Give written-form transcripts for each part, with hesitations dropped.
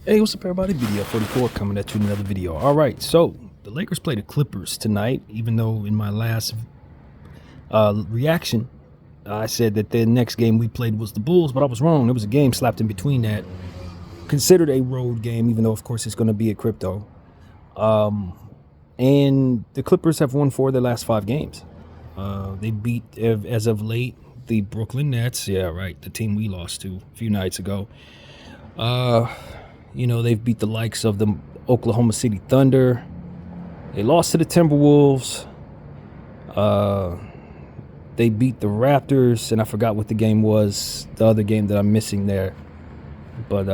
Hey, what's up, everybody? BDF44 coming at you with another video. All right, so the Lakers play the Clippers tonight, even though in my last reaction, I said that the next game we played was the Bulls, but I was wrong. There was a game slapped in between that, considered a road game, even though, of course, it's going to be at Crypto. And the Clippers have won 4 of their last 5 games. They beat, as of late, the Brooklyn Nets. Yeah, right, the team we lost to a few nights ago. You know, they've beat the likes of the Oklahoma City Thunder. They lost to the Timberwolves. They beat the Raptors, and I forgot what the game was, the other game that I'm missing there. But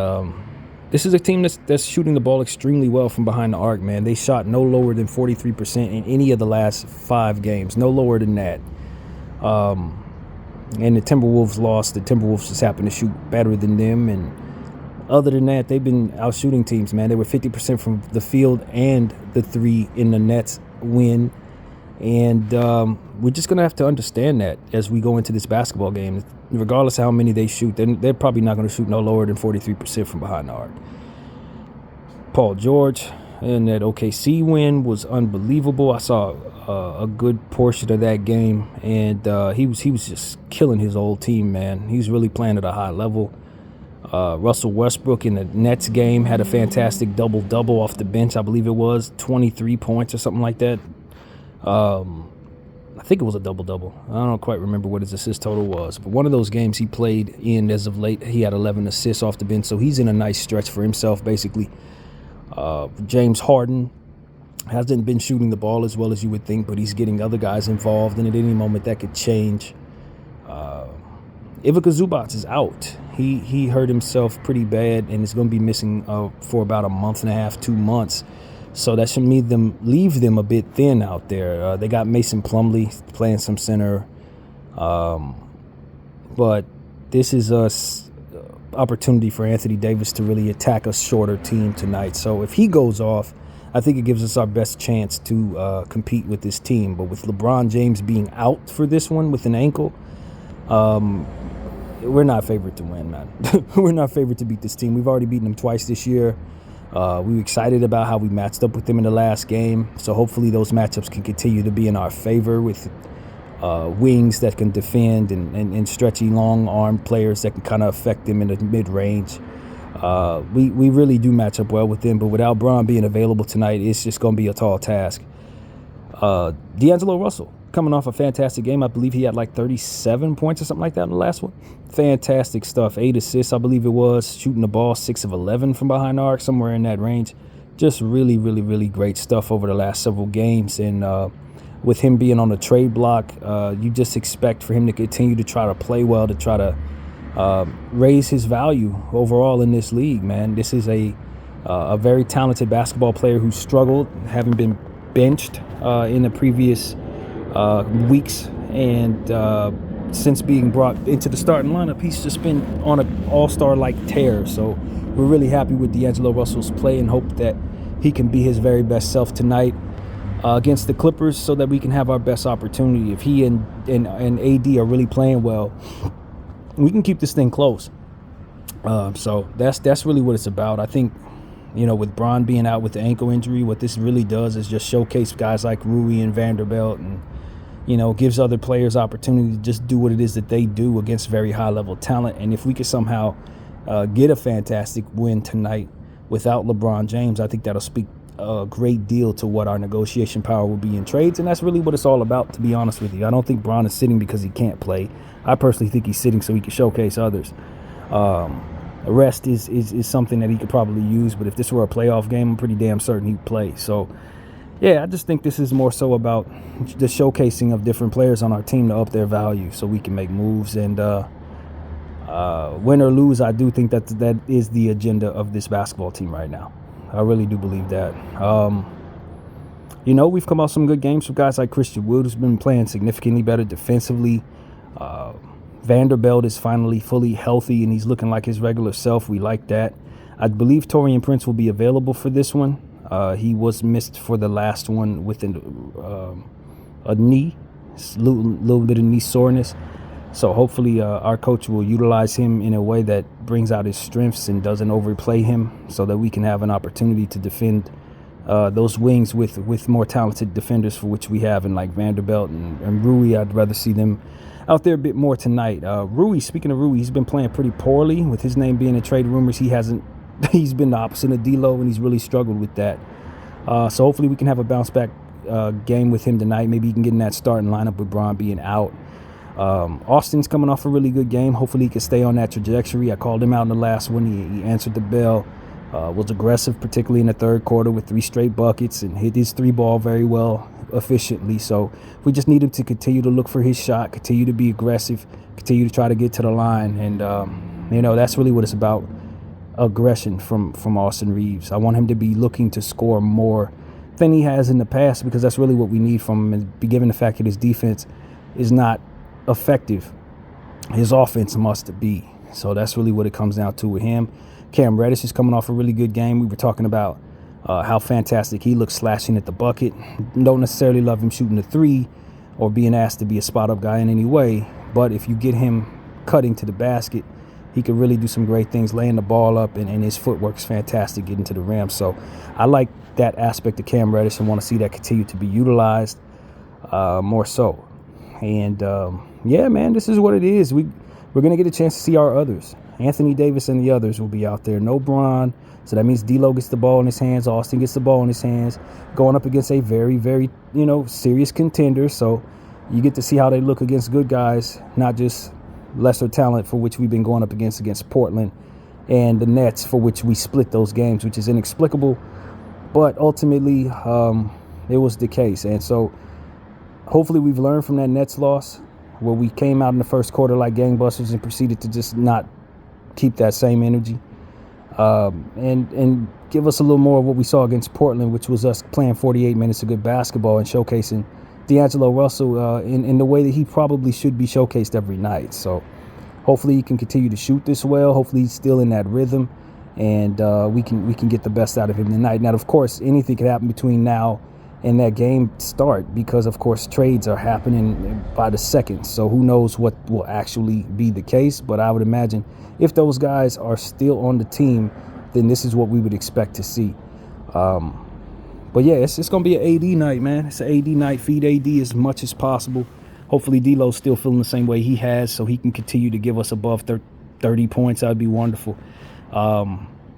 this is a team that's shooting the ball extremely well from behind the arc, man. They shot no lower than 43% in any of the last 5 games, no lower than that. And the Timberwolves lost. The Timberwolves just happened to shoot better than them, and other than that, they've been out shooting teams, man. They were 50% from the field and the 3 in the Nets win. And we're just going to have to understand that as we go into this basketball game. Regardless of how many they shoot, they're probably not going to shoot no lower than 43% from behind the arc. Paul George and that OKC win was unbelievable. I saw a good portion of that game, and he was just killing his old team, man. He's really playing at a high level. Russell Westbrook in the Nets game had a fantastic double-double off the bench. I believe it was 23 points or something like that. I think it was a double-double. I don't quite remember what his assist total was. But one of those games he played in as of late, he had 11 assists off the bench. So he's in a nice stretch for himself, basically. James Harden hasn't been shooting the ball as well as you would think, but he's getting other guys involved. And at any moment, that could change. Ivica Zubac is out. He hurt himself pretty bad and is going to be missing for about a month and a half, 2 months. So that should leave them a bit thin out there. They got Mason Plumlee playing some center. But this is a opportunity for Anthony Davis to really attack a shorter team tonight. So if he goes off, I think it gives us our best chance to compete with this team. But with LeBron James being out for this one with an ankle, we're not favored to win, man. We're not favored to beat this team. We've already beaten them twice this year. We were excited about how we matched up with them in the last game. So hopefully those matchups can continue to be in our favor with wings that can defend and stretchy, long-armed players that can kind of affect them in the mid-range. We really do match up well with them, but without Bron being available tonight, it's just going to be a tall task. D'Angelo Russell, coming off a fantastic game. I believe he had like 37 points or something like that in the last one. Fantastic stuff. 8 assists, I believe it was. Shooting the ball 6 of 11 from behind the arc, somewhere in that range. Just really, really, really great stuff over the last several games. And with him being on the trade block, you just expect for him to continue to try to play well, to try to raise his value overall in this league, man. This is a very talented basketball player who struggled, having been benched in the previous weeks, and since being brought into the starting lineup, he's just been on an all-star-like tear. So we're really happy with D'Angelo Russell's play and hope that he can be his very best self tonight against the Clippers, so that we can have our best opportunity. If he and AD are really playing well, we can keep this thing close. So that's really what it's about. I think, you know, with Bron being out with the ankle injury, what this really does is just showcase guys like Rui and Vanderbilt, and, you know, gives other players opportunity to just do what it is that they do against very high-level talent. And if we could somehow get a fantastic win tonight without LeBron James, I think that'll speak a great deal to what our negotiation power will be in trades. And that's really what it's all about, to be honest with you. I don't think Bron is sitting because he can't play. I personally think he's sitting so he can showcase others. Rest is something that he could probably use, but if this were a playoff game, I'm pretty damn certain he'd play. So, yeah, I just think this is more so about the showcasing of different players on our team to up their value so we can make moves. And win or lose, I do think that is the agenda of this basketball team right now. I really do believe that. You know, we've come out some good games from guys like Christian Wood, who's been playing significantly better defensively. Vanderbilt is finally fully healthy, and he's looking like his regular self. We like that. I believe Taurean Prince will be available for this one. He was missed for the last one with a knee, little bit of knee soreness. So hopefully our coach will utilize him in a way that brings out his strengths and doesn't overplay him, so that we can have an opportunity to defend those wings with more talented defenders, for which we have in like Vanderbilt and Rui. I'd rather see them out there a bit more tonight. Rui, speaking of Rui, he's been playing pretty poorly. With his name being in trade rumors, he's been the opposite of D'Lo, and he's really struggled with that. So hopefully we can have a bounce back game with him tonight. Maybe he can get in that starting lineup with Bron being out. Austin's coming off a really good game. Hopefully he can stay on that trajectory. I called him out in the last one. He answered the bell. Was aggressive, particularly in the third quarter, with 3 straight buckets, and hit his 3-ball very well, efficiently. So we just need him to continue to look for his shot, continue to be aggressive, continue to try to get to the line. And, that's really what it's about, aggression from Austin Reaves. I want him to be looking to score more than he has in the past, because that's really what we need from him. And given the fact that his defense is not effective, his offense must be. So that's really what it comes down to with him. Cam Reddish is coming off a really good game. We were talking about how fantastic he looks slashing at the bucket. Don't necessarily love him shooting the 3 or being asked to be a spot-up guy in any way, but if you get him cutting to the basket, he can really do some great things, laying the ball up, and his footwork's fantastic getting to the rim. So I like that aspect of Cam Reddish and want to see that continue to be utilized more so. And, man, this is what it is. We're going to get a chance to see our others. Anthony Davis and the others will be out there. No Bron, so that means D'Lo gets the ball in his hands. Austin gets the ball in his hands, going up against a very, very, serious contender. So you get to see how they look against good guys, not just lesser talent, for which we've been going up against Portland and the Nets, for which we split those games, which is inexplicable. But ultimately, it was the case. And so hopefully we've learned from that Nets loss, where we came out in the first quarter like gangbusters and proceeded to just not keep that same energy, and give us a little more of what we saw against Portland, which was us playing 48 minutes of good basketball and showcasing D'Angelo Russell in the way that he probably should be showcased every night. So hopefully he can continue to shoot this well. Hopefully he's still in that rhythm, and we can get the best out of him tonight. Now, of course, anything can happen between now and that game start, because of course trades are happening by the second. So who knows what will actually be the case, but I would imagine if those guys are still on the team, then this is what we would expect to see. But yeah, it's going to be an AD night, man. It's an AD night. Feed AD as much as possible. Hopefully D'Lo's still feeling the same way he has, so he can continue to give us above 30 points. That would be wonderful.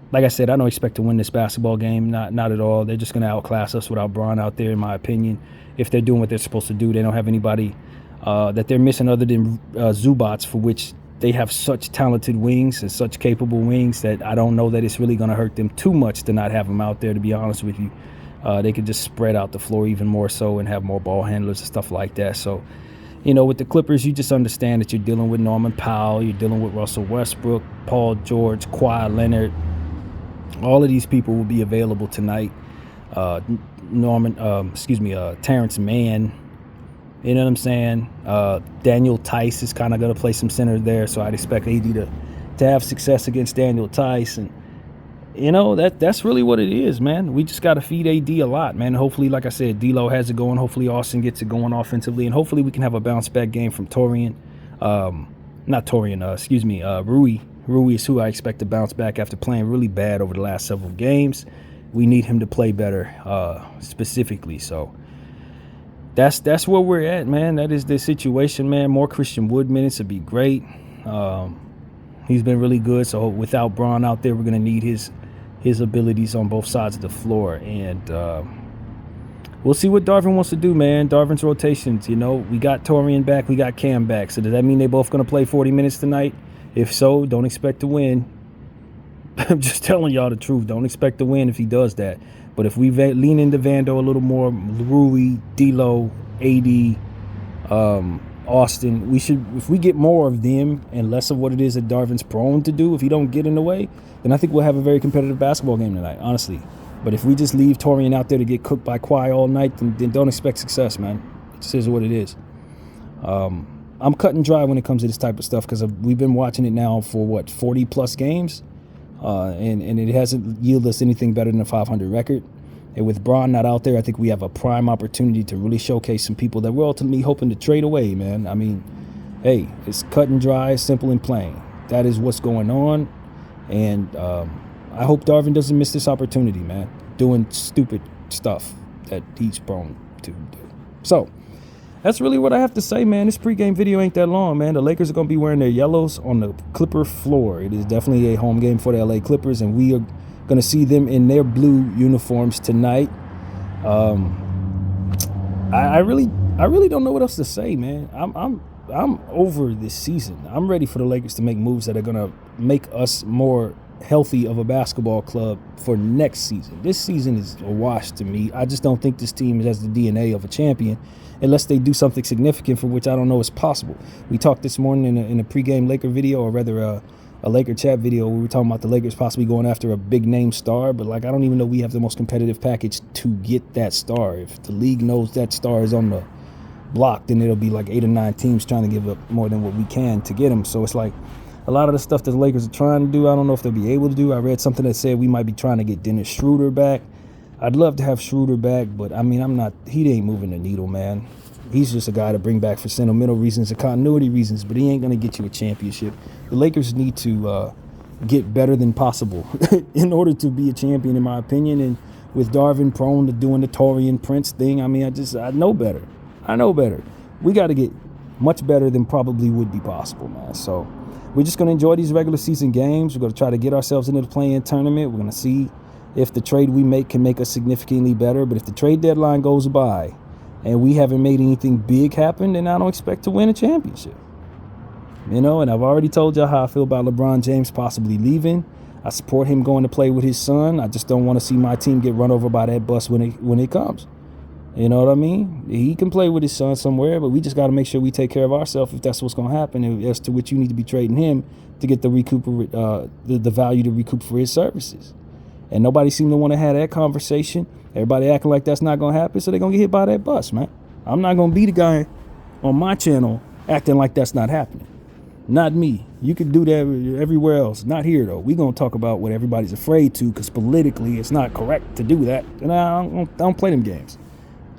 Like I said, I don't expect to win this basketball game. Not at all. They're just going to outclass us without Bron out there, in my opinion. If they're doing what they're supposed to do, they don't have anybody that they're missing other than Zubats, for which they have such talented wings and such capable wings that I don't know that it's really going to hurt them too much to not have them out there, to be honest with you. They could just spread out the floor even more so and have more ball handlers and stuff like that. So, with the Clippers, you just understand that you're dealing with Norman Powell, you're dealing with Russell Westbrook, Paul George, Kawhi Leonard. All of these people will be available tonight. Terrence Mann. You know what I'm saying? Daniel Tice is kind of going to play some center there, so I'd expect AD to have success against Daniel Tice. And, that's really what it is, man. We just got to feed AD a lot, man. Hopefully, like I said, D'Lo has it going. Hopefully, Austin gets it going offensively. And hopefully, we can have a bounce-back game from Rui. Rui is who I expect to bounce back after playing really bad over the last several games. We need him to play better, specifically. So that's where we're at, man. That is the situation, man. More Christian Wood minutes would be great. He's been really good. So without Bron out there, we're going to need his abilities on both sides of the floor. And we'll see what Darvin wants to do, man. Darvin's rotations, we got Torian back, we got Cam back. So does that mean they both going to play 40 minutes tonight? If so, don't expect to win. I'm just telling y'all the truth. Don't expect to win if he does that. But if we lean into Vando a little more, Rui, D'Lo, AD, Austin, we should. If we get more of them and less of what it is that Darvin's prone to do, if he don't get in the way, then I think we'll have a very competitive basketball game tonight, honestly. But if we just leave Torian out there to get cooked by Kawhi all night, then don't expect success, man. It just is what it is. I'm cut and dry when it comes to this type of stuff, because we've been watching it now for 40-plus games, and it hasn't yielded us anything better than a 500 record. And with Bron not out there, I think we have a prime opportunity to really showcase some people that we're ultimately hoping to trade away, man. I mean, hey, it's cut and dry, simple and plain. That is what's going on. And I hope Darvin doesn't miss this opportunity, man, doing stupid stuff that he's prone to do. So that's really what I have to say, man. This pregame video ain't that long, man. The Lakers are going to be wearing their yellows on the Clipper floor. It is definitely a home game for the LA Clippers, and we are going to see them in their blue uniforms tonight. I really don't know what else to say, man. I'm over this season. I'm ready for the Lakers to make moves that are going to make us more healthy of a basketball club for next season. This season is a wash to me. I just don't think this team has the DNA of a champion unless they do something significant, for which I don't know is possible. We talked this morning in a pregame Laker video, or rather a Laker chat video, where we were talking about the Lakers possibly going after a big name star, but like I don't even know we have the most competitive package to get that star. If the league knows that star is on the block, then it'll be like 8 or 9 teams trying to give up more than what we can to get him. So it's like a lot of the stuff that the Lakers are trying to do, I don't know if they'll be able to do. I read something that said we might be trying to get Dennis Schroeder back. I'd love to have Schroeder back, but I mean, he ain't moving the needle, man. He's just a guy to bring back for sentimental reasons and continuity reasons, but he ain't going to get you a championship. The Lakers need to get better than possible in order to be a champion, in my opinion. And with Darvin prone to doing the Taurean Prince thing, I mean, I know better. I know better. We got to get much better than probably would be possible, man. So we're just going to enjoy these regular season games. We're going to try to get ourselves into the play-in tournament. We're going to see if the trade we make can make us significantly better. But if the trade deadline goes by and we haven't made anything big happen, then I don't expect to win a championship. You know, and I've already told y'all how I feel about LeBron James possibly leaving. I support him going to play with his son. I just don't want to see my team get run over by that bus when it comes. You know what I mean? He can play with his son somewhere, but we just got to make sure we take care of ourselves if that's what's going to happen, and as to which you need to be trading him to get the value to recoup for his services. And nobody seemed to want to have that conversation. Everybody acting like that's not going to happen, so they're going to get hit by that bus, man. I'm not going to be the guy on my channel acting like that's not happening. Not me. You can do that everywhere else. Not here, though. We're going to talk about what everybody's afraid to, because politically it's not correct to do that. And I don't play them games.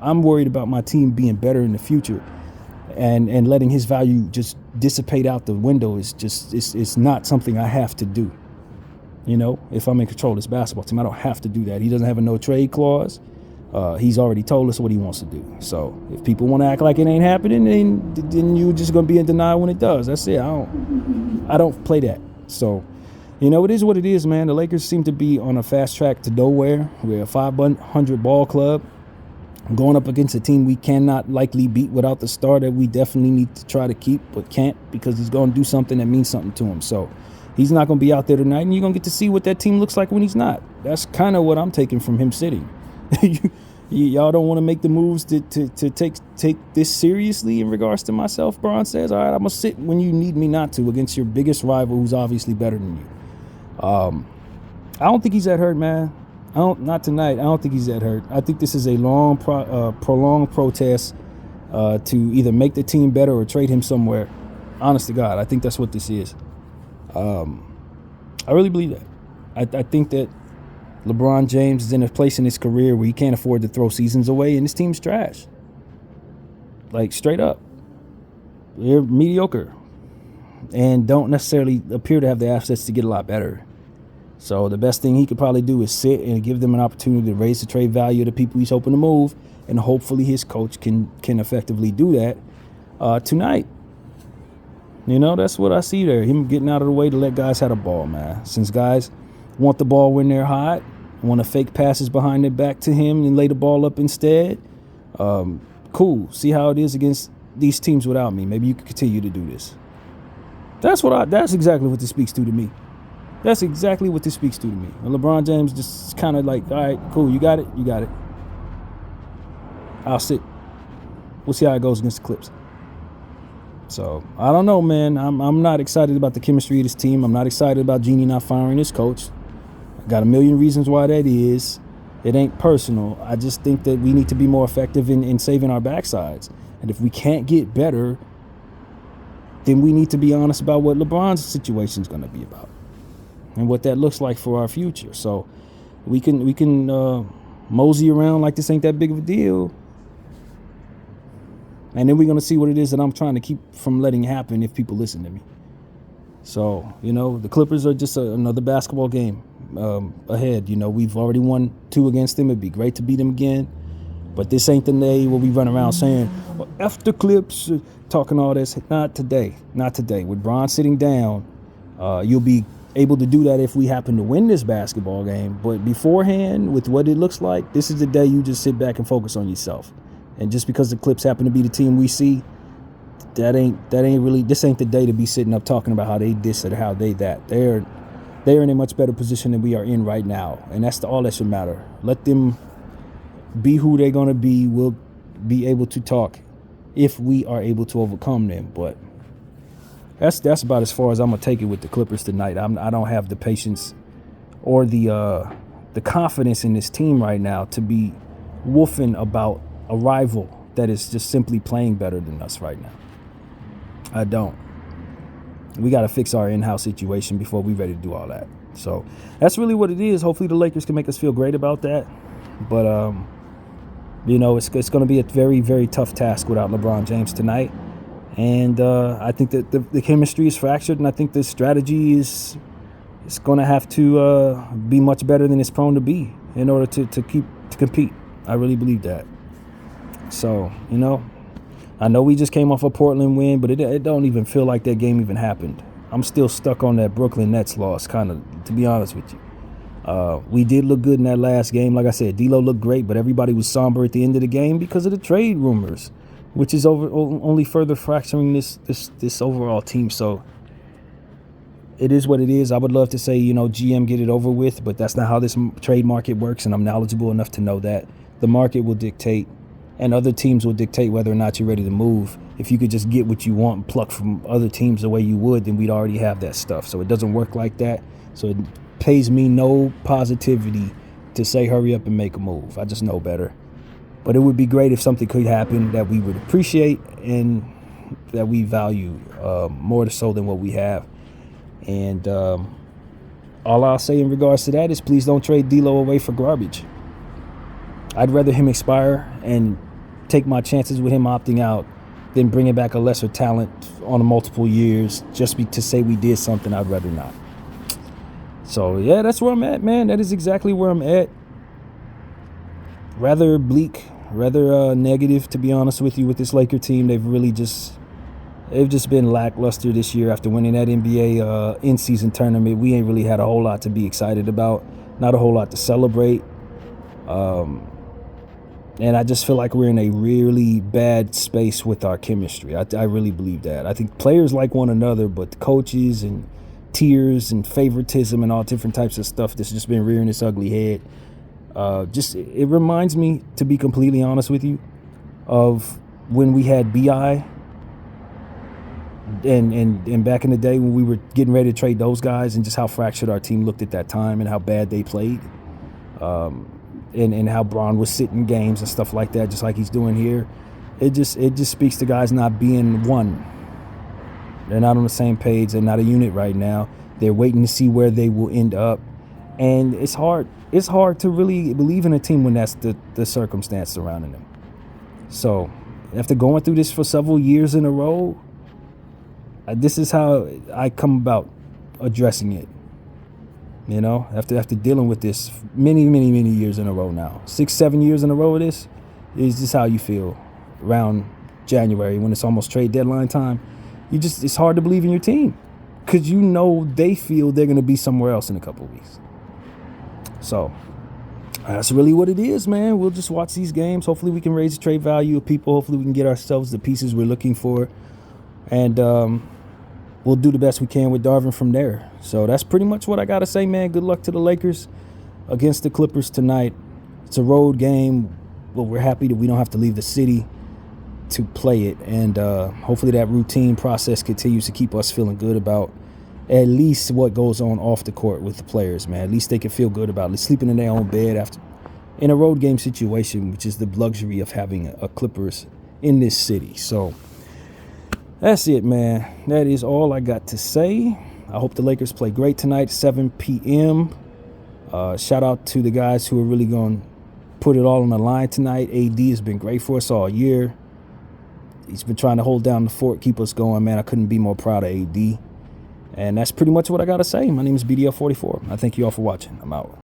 I'm worried about my team being better in the future, and letting his value just dissipate out the window is just it's not something I have to do. You know, if I'm in control of this basketball team, I don't have to do that. He doesn't have a no trade clause. He's already told us what he wants to do. So if people want to act like it ain't happening, then you're just gonna be in denial when it does. That's it. I don't play that. So, you know, it is what it is, man. The Lakers seem to be on a fast track to nowhere. We're a 500 ball club, going up against a team we cannot likely beat without the star that we definitely need to try to keep, but can't, because he's going to do something that means something to him. So he's not going to be out there tonight, and you're going to get to see what that team looks like when he's not. That's kind of what I'm taking from him sitting. Y'all don't want to make the moves to take this seriously in regards to myself. Bron says, all right, I'm going to sit when you need me not to, against your biggest rival who's obviously better than you. I don't think he's that hurt, man. Not tonight. I don't think he's that hurt. I think this is a long, prolonged protest to either make the team better or trade him somewhere. Honest to God, I think that's what this is. I really believe that. I think that LeBron James is in a place in his career where he can't afford to throw seasons away, and his team's trash. Like, straight up. They're mediocre and don't necessarily appear to have the assets to get a lot better. So the best thing he could probably do is sit and give them an opportunity to raise the trade value of the people he's hoping to move, and hopefully his coach can effectively do that tonight. You know, that's what I see there. Him getting out of the way to let guys have the ball, man. Since guys want the ball when they're hot, want to fake passes behind their back to him and lay the ball up instead. Cool. See how it is against these teams without me. Maybe you can continue to do this. That's exactly what this speaks to me. That's exactly what this speaks to me. And LeBron James just kind of like, all right, cool, you got it. I'll sit. We'll see how it goes against the Clips. So, I don't know, man. I'm not excited about the chemistry of this team. I'm not excited about Jeanie not firing his coach. I got a million reasons why that is. It ain't personal. I just think that we need to be more effective in saving our backsides. And if we can't get better, then we need to be honest about what LeBron's situation is going to be about and what that looks like for our future. So we can mosey around like this ain't that big of a deal And then we're going to see what it is that I'm trying to keep from letting happen if people listen to me. So, the Clippers are just another basketball game ahead. We've already won 2 against them. It'd be great to beat them again. But this ain't the day where we run around saying, well, F the Clips, talking all this. Not today. Not today. With Bron sitting down, you'll be able to do that if we happen to win this basketball game. But beforehand, with what it looks like, this is the day you just sit back and focus on yourself. And just because the Clips happen to be the team we see, that ain't really, this ain't the day to be sitting up talking about how they this or how they that. They're in a much better position than we are in right now. And that's all that should matter. Let them be who they're going to be. We'll be able to talk if we are able to overcome them. But that's about as far as I'm going to take it with the Clippers tonight. I don't have the patience or the confidence in this team right now to be woofing about a rival that is just simply playing better than us right now. I don't. We got to fix our in-house situation before we're ready to do all that. So that's really what it is. Hopefully the Lakers can make us feel great about that. But, it's going to be a very, very tough task without LeBron James tonight. And I think that the chemistry is fractured, and I think the strategy is going to have to be much better than it's prone to be in order to compete. I really believe that. So, I know we just came off a Portland win, but it don't even feel like that game even happened. I'm still stuck on that Brooklyn Nets loss, kind of, to be honest with you. We did look good in that last game. Like I said, D'Lo looked great, but everybody was somber at the end of the game because of the trade rumors, which is only further fracturing this overall team. So it is what it is. I would love to say, GM, get it over with, but that's not how this trade market works, and I'm knowledgeable enough to know that the market will dictate, and other teams will dictate whether or not you're ready to move. If you could just get what you want and pluck from other teams the way you would, then we'd already have that stuff. So it doesn't work like that. So it pays me no positivity to say hurry up and make a move. I just know better. But it would be great if something could happen that we would appreciate and that we value more so than what we have. And all I'll say in regards to that is please don't trade D'Lo away for garbage. I'd rather him expire and take my chances with him opting out than bringing back a lesser talent on multiple years just to say we did something. I'd rather not. So, yeah, that's where I'm at, man. That is exactly where I'm at. Rather bleak, rather negative, to be honest with you, with this Laker team. They've just been lackluster this year after winning that NBA in-season tournament. We ain't really had a whole lot to be excited about, not a whole lot to celebrate. And I just feel like we're in a really bad space with our chemistry. I really believe that. I think players like one another, but the coaches and tiers and favoritism and all different types of stuff that's just been rearing its ugly head. It reminds me, to be completely honest with you, of when we had BI and back in the day when we were getting ready to trade those guys, and just how fractured our team looked at that time and how bad they played. And how Bron was sitting games and stuff like that, just like he's doing here. It just speaks to guys not being one. They're not on the same page. They're not a unit right now. They're waiting to see where they will end up. And it's hard to really believe in a team when that's the circumstance surrounding them. So after going through this for several years in a row, this is how I come about addressing it. After dealing with this many, many, many years in a row now, 6-7 years in a row of this, is just how you feel around January when it's almost trade deadline time. It's hard to believe in your team because they feel they're going to be somewhere else in a couple of weeks. So that's really what it is, man. We'll just watch these games. Hopefully we can raise the trade value of people. Hopefully we can get ourselves the pieces we're looking for. And we'll do the best we can with Darvin from there. So that's pretty much what I got to say, man. Good luck to the Lakers against the Clippers tonight. It's a road game, but we're happy that we don't have to leave the city to play it. And hopefully that routine process continues to keep us feeling good about at least what goes on off the court with the players, man. At least they can feel good about it, sleeping in their own bed in a road game situation, which is the luxury of having a Clippers in this city. So that's it, man. That is all I got to say. I hope the Lakers play great tonight, 7 p.m. Shout out to the guys who are really going to put it all on the line tonight. AD has been great for us all year. He's been trying to hold down the fort, keep us going, man. I couldn't be more proud of AD. And that's pretty much what I got to say. My name is BDL44. I thank you all for watching. I'm out.